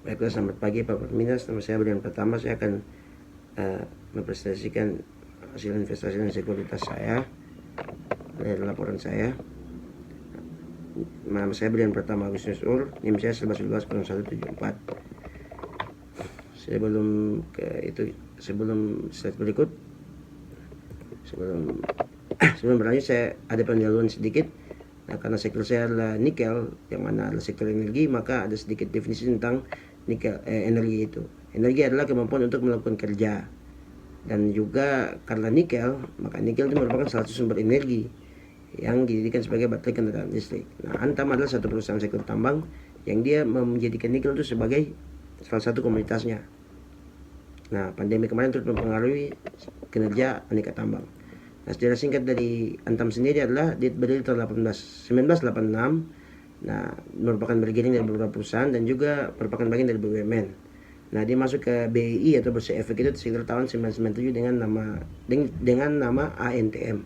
Baiklah, selamat pagi Pak Perminas. Nama saya Brian Pertama. Saya akan mempresentasikan hasil investasi dan sekuritas saya dari laporan saya. Nama saya Brian Pertama Agustinus Ur. NIM saya 11110174. Sebelum slide berikut, sebelum berlanjut, saya ada pendahuluan sedikit. Nah, karena sektor saya adalah nikel, yang mana adalah sektor energi, maka ada sedikit definisi tentang nikel, energi itu. Energi adalah kemampuan untuk melakukan kerja. Dan juga karena nikel, maka nikel itu merupakan salah satu sumber energi yang dijadikan sebagai baterai kendaraan listrik. Nah, Antam adalah satu perusahaan sektor tambang yang dia menjadikan nikel itu sebagai salah satu komoditasnya. Nah, pandemi kemarin turut mempengaruhi kinerja aneka tambang. Nah, sejarah singkat dari Antam sendiri adalah dia berdiri tahun 1986. Nah, merupakan bergiring dari beberapa perusahaan dan juga merupakan bagian dari BUMN. Nah, dia masuk ke BI atau Bursa Efek itu sekitar tahun 1997 dengan nama ANTM.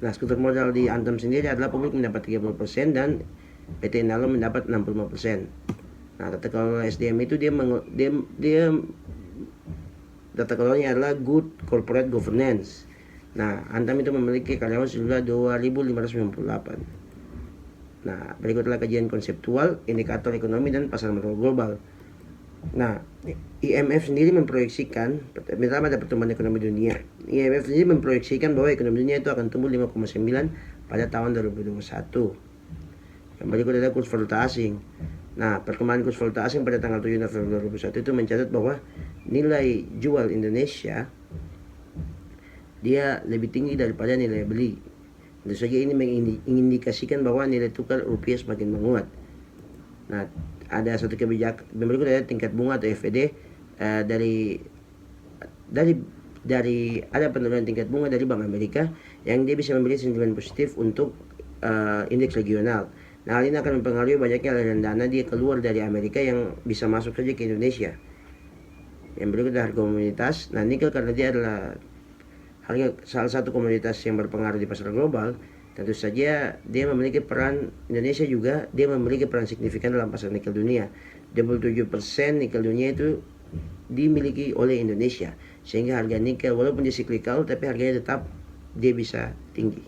Nah, struktur modal di Antam sendiri adalah publik mendapat 30% dan PT Inalum mendapat 65%. Nah, tata kelola SDM itu tata kelolanya adalah Good Corporate Governance. Nah, Antam itu memiliki karyawan sejumlah 2.598. Nah, berikutlah kajian konseptual, indikator ekonomi dan pasar modal global. Nah, IMF sendiri memproyeksikan, pertama ada pertumbuhan ekonomi dunia. IMF sendiri memproyeksikan bahwa ekonomi dunia itu akan tumbuh 5,9 pada tahun 2021. Yang berikut adalah kurs valuta asing. Nah, perkembangan kurs valuta asing pada tanggal 7 November 2021 itu mencatat bahwa nilai jual Indonesia dia lebih tinggi daripada nilai beli. Tentu saja ini mengindikasikan bahwa nilai tukar rupiah semakin menguat. Nah, ada satu kebijakan berikut ada tingkat bunga atau FED dari ada penurunan tingkat bunga dari Bank Amerika yang dia bisa memberi sentimen positif untuk indeks regional. Nah, hal ini akan mempengaruhi banyaknya aliran dana dia keluar dari Amerika yang bisa masuk saja ke Indonesia. Yang berikut adalah harga komoditas. Nah, nikel karena dia adalah salah satu komoditas yang berpengaruh di pasar global, tentu saja dia memiliki peran, Indonesia juga dia memiliki peran signifikan dalam pasar nikel dunia. 27% nikel dunia itu dimiliki oleh Indonesia, sehingga harga nikel walaupun dia cyclical tapi harganya tetap dia bisa tinggi.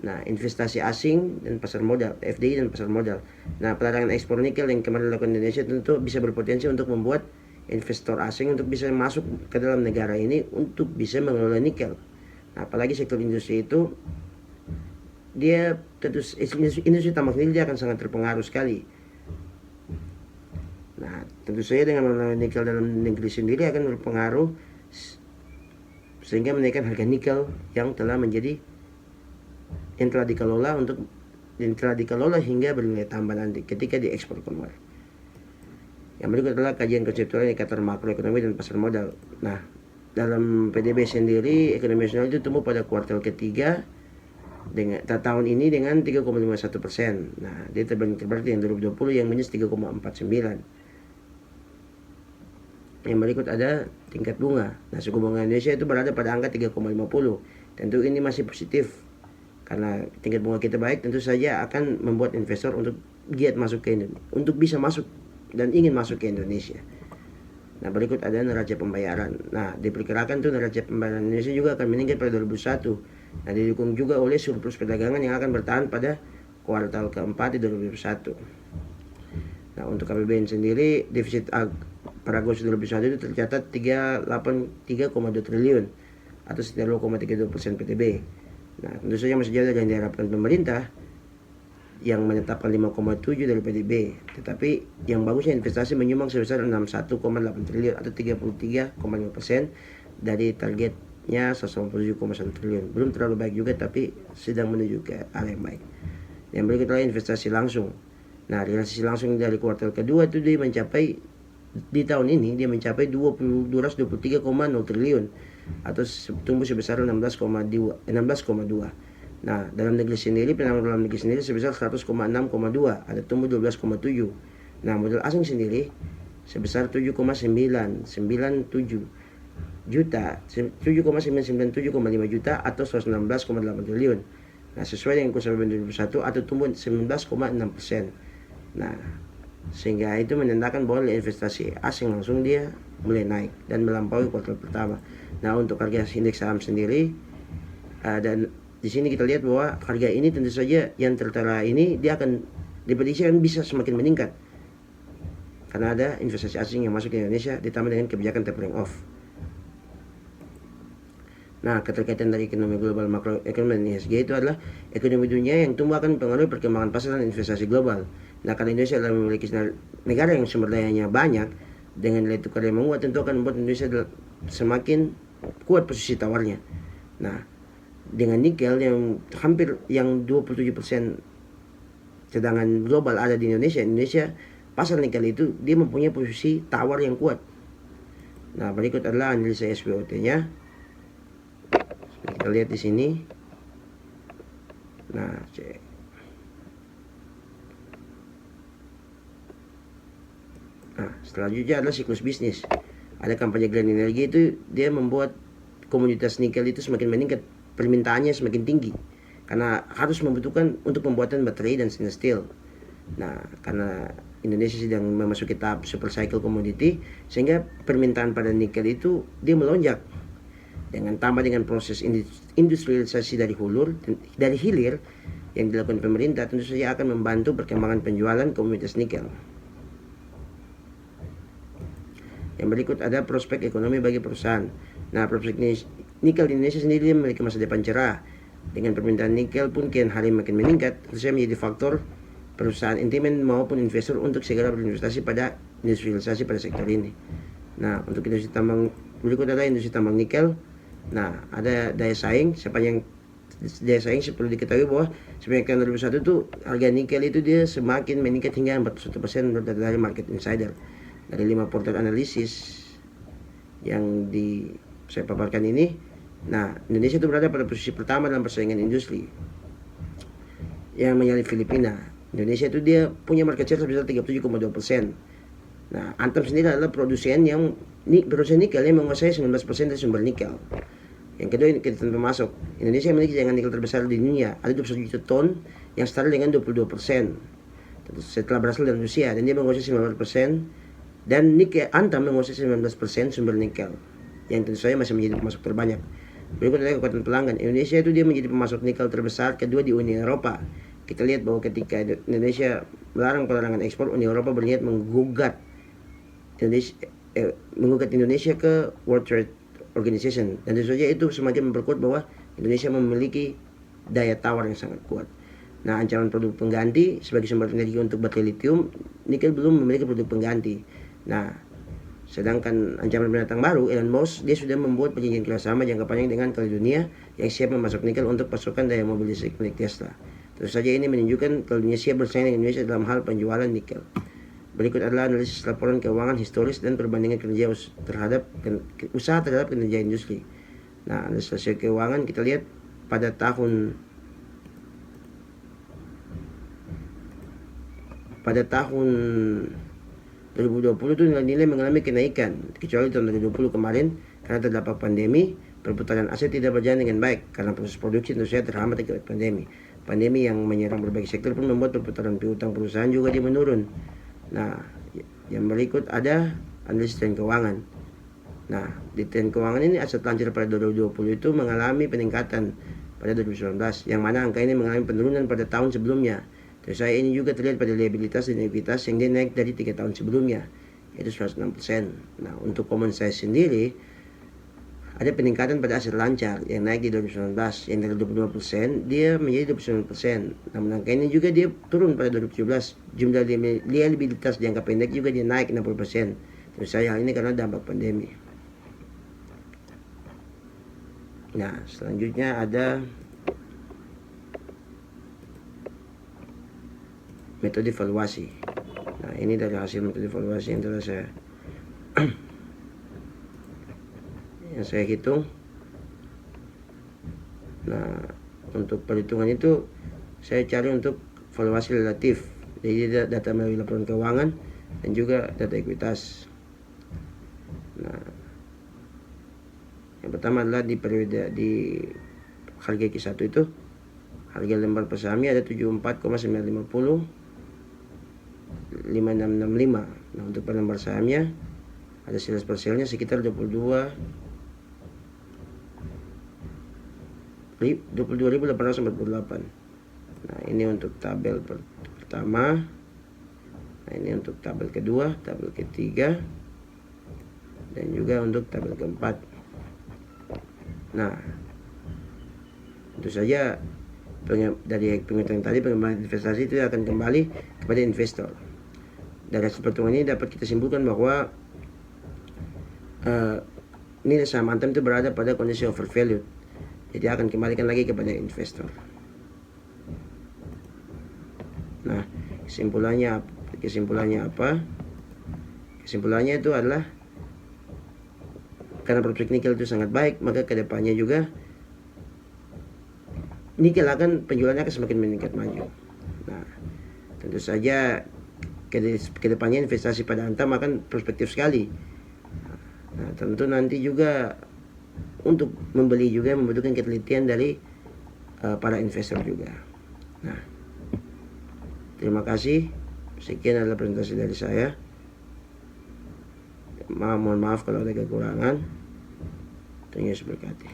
Nah, investasi asing dan pasar modal, FDI dan pasar modal. Nah, pelarangan ekspor nikel yang kemarin dilakukan Indonesia tentu bisa berpotensi untuk membuat investor asing untuk bisa masuk ke dalam negara ini untuk bisa mengelola nikel. Nah, apalagi sektor industri itu dia tentu industri tambang sendiri dia akan sangat terpengaruh sekali. Nah, tentu saja dengan mengelola nikel dalam negeri sendiri akan berpengaruh sehingga menaikkan harga nikel yang telah dikelola hingga bernilai tambah nanti ketika diekspor keluar. Yang berikut adalah kajian konseptual indikator makroekonomi dan pasar modal. Nah, dalam PDB sendiri, ekonomi nasional itu tumbuh pada kuartal ketiga tahun ini dengan 3,51%. Nah, dia terbanding yang 2020 yang minus 3,49. Yang berikut ada tingkat bunga. Nah, suku bunga Indonesia itu berada pada angka 3,50. Tentu ini masih positif. Karena tingkat bunga kita baik, tentu saja akan membuat investor untuk giat masuk ke Indonesia, untuk bisa masuk dan ingin masuk ke Indonesia. Nah, berikut ada neraca pembayaran. Nah, diperkirakan tuh neraca pembayaran Indonesia juga akan meningkat pada 2021. Nah, didukung juga oleh surplus perdagangan yang akan bertahan pada kuartal keempat di 2021. Nah, untuk APBN sendiri, defisit pada Agustus 2021 itu tercatat 3,2 triliun atau sekitar 0,32% PDB. Nah, tentu saja masih jauh dari yang diharapkan pemerintah yang menetapkan 5,7 dari PDB, tetapi yang bagusnya investasi menyumbang sebesar 61,8 triliun atau 33,5% dari targetnya 187,1 triliun. Belum terlalu baik juga, tapi sedang menuju ke arah yang baik. Yang berikut adalah investasi langsung. Nah, realisasi langsung dari kuartal kedua itu dia mencapai di tahun ini dia mencapai 223,0 triliun atau tumbuh sebesar 16,2. Nah, dalam negeri sendiri, penanaman dalam negeri sendiri sebesar 100,6,2 atau tumbuh 12,7. Nah, modal asing sendiri sebesar 7,997 juta, 7,997,5 juta atau 116,8 triliun. Nah, sesuai dengan kurs APBN 2021 atau tumbuh 19,6%. Nah, sehingga itu menandakan bahwa nilai investasi asing langsung dia mulai naik dan melampaui kuartal pertama. Nah, untuk harga indeks saham sendiri dan di sini kita lihat bahwa harga ini tentu saja yang tertera ini dia akan diprediksi bisa semakin meningkat karena ada investasi asing yang masuk ke Indonesia ditambah dengan kebijakan tapering off. Nah, keterkaitan dari ekonomi global makroekonomi dan ESG itu adalah ekonomi dunia yang tumbuh akan mempengaruhi perkembangan pasar dan investasi global. Nah, karena Indonesia adalah memiliki negara yang sumber dayanya banyak dengan nilai tukar yang menguat, tentu akan membuat Indonesia semakin kuat posisi tawarnya. Nah, dengan nikel yang hampir yang 27% cadangan global ada di Indonesia pasar nikel itu dia mempunyai posisi tawar yang kuat. Nah, berikut adalah analisa SPOT-nya. Kita lihat di sini. Nah, selanjutnya adalah siklus bisnis. Ada kampanye Green Energy itu dia membuat komoditas nikel itu semakin meningkat, permintaannya semakin tinggi karena harus membutuhkan untuk pembuatan baterai dan stainless steel. Nah, karena Indonesia sedang memasuki tahap super cycle commodity, sehingga permintaan pada nikel itu dia melonjak. Dengan tambah dengan proses industrialisasi dari hilir yang dilakukan pemerintah, tentu saja akan membantu perkembangan penjualan komoditas nikel. Yang berikut ada prospek ekonomi bagi perusahaan. Nah, prospek nikel di Indonesia sendiri memiliki masa depan cerah. Dengan permintaan nikel pun kian hari makin meningkat, tentu saja menjadi faktor perusahaan intimen maupun investor untuk segera berinvestasi pada industrialisasi pada sektor ini. Nah, untuk industri tambang berikut adalah industri tambang nikel. Nah, ada daya saing. Sepanjang daya saing perlu diketahui bahwa sepanjang tahun 2001 itu harga nikel itu dia semakin meningkat hingga 41% menurut data dari Market Insider. Dari 5 portal analisis yang saya paparkan ini, nah, Indonesia itu berada pada posisi pertama dalam persaingan industri yang menyalip Filipina. Indonesia itu dia punya market share sebesar 37,2%. Nah, Antam sendiri adalah produsen nikel yang menguasai 19% dari sumber nikel. Yang kedua, ini kita masuk. Indonesia memiliki cadangan nikel terbesar di dunia, ada 21 juta ton yang setara dengan 22%. Setelah berasal dari Rusia, dan dia menguasai 19%, dan nikel Antam menguasai 19% sumber nikel, yang tentu saja masih menjadi pemasok terbanyak. Berikut adalah kekuatan pelanggan. Indonesia itu dia menjadi pemasok nikel terbesar kedua di Uni Eropa. Kita lihat bahwa ketika Indonesia melarang pelarangan ekspor, Uni Eropa berniat menggugat Indonesia ke World Trade Organization, dan tentu saja itu semakin memperkuat bahwa Indonesia memiliki daya tawar yang sangat kuat. Nah, ancaman produk pengganti sebagai sumber energi untuk baterai lithium, nikel belum memiliki produk pengganti. Nah, sedangkan ancaman pendatang baru, Elon Musk, dia sudah membuat perjanjian kerjasama jangka panjang dengan Caledonia yang siap memasok nikel untuk pasokan daya mobil listrik milik Tesla. Tentu saja ini menunjukkan Caledonia siap bersaing dengan Indonesia dalam hal penjualan nikel. Berikut adalah analisis laporan keuangan historis dan perbandingan usaha terhadap kinerja industri. Nah, analisis keuangan kita lihat pada tahun 2020 itu nilai-nilai mengalami kenaikan, kecuali tahun 2020 kemarin karena terdapat pandemi. Perputaran aset tidak berjalan dengan baik karena proses produksi tentu saja terhambat akibat pandemi. Pandemi yang menyerang berbagai sektor pun membuat perputaran piutang perusahaan juga dia menurun. Nah, yang berikut ada analisis tren keuangan. Nah, di tren keuangan ini aset lancur pada 2020 itu mengalami peningkatan pada 2019, yang mana angka ini mengalami penurunan pada tahun sebelumnya. Terus ini juga terlihat pada liabilitas dan ekuitas yang dia naik dari 3 tahun sebelumnya, yaitu 106%. Nah, untuk common size sendiri ada peningkatan pada aset lancar yang naik di 2019, yang dari 25% dia menjadi 29%. Namun angka ini juga dia turun pada 2017. Jumlah liabilitas jangka pendek juga dia naik 60%. Terus hal ini karena dampak pandemi. Nah, selanjutnya ada metode valuasi. Nah, ini dari hasil metode valuasi yang telah saya hitung. Nah, untuk perhitungan itu saya cari untuk valuasi relatif, jadi data melalui laporan keuangan dan juga data ekuitas. Nah, yang pertama adalah di periode di harga Q1 itu harga lembar per sahamnya ada 74,950. 5665. Nah, untuk penambah sahamnya ada sales per sale-nya sekitar 22.848. Nah, ini untuk tabel pertama. Nah, ini untuk tabel kedua, tabel ketiga, dan juga untuk tabel keempat. Nah, tentu saja dari penghitungan tadi pengembangan investasi itu akan kembali kepada investor. Dari hasil perhitungan ini dapat kita simpulkan bahwa nilai saham Antam itu berada pada kondisi overvalued. Jadi akan kembalikan lagi kepada investor. Nah, kesimpulannya apa? Kesimpulannya itu adalah karena prospek nikel itu sangat baik, maka kedepannya juga nikel penjualannya akan semakin meningkat maju. Nah, tentu saja kedepannya investasi pada Antam akan prospektif sekali. Nah, tentu nanti juga untuk membeli juga membutuhkan ketelitian dari para investor juga. Nah, terima kasih. Sekian adalah presentasi dari saya. Mohon maaf kalau ada kekurangan. Tuhan Yesus berkati.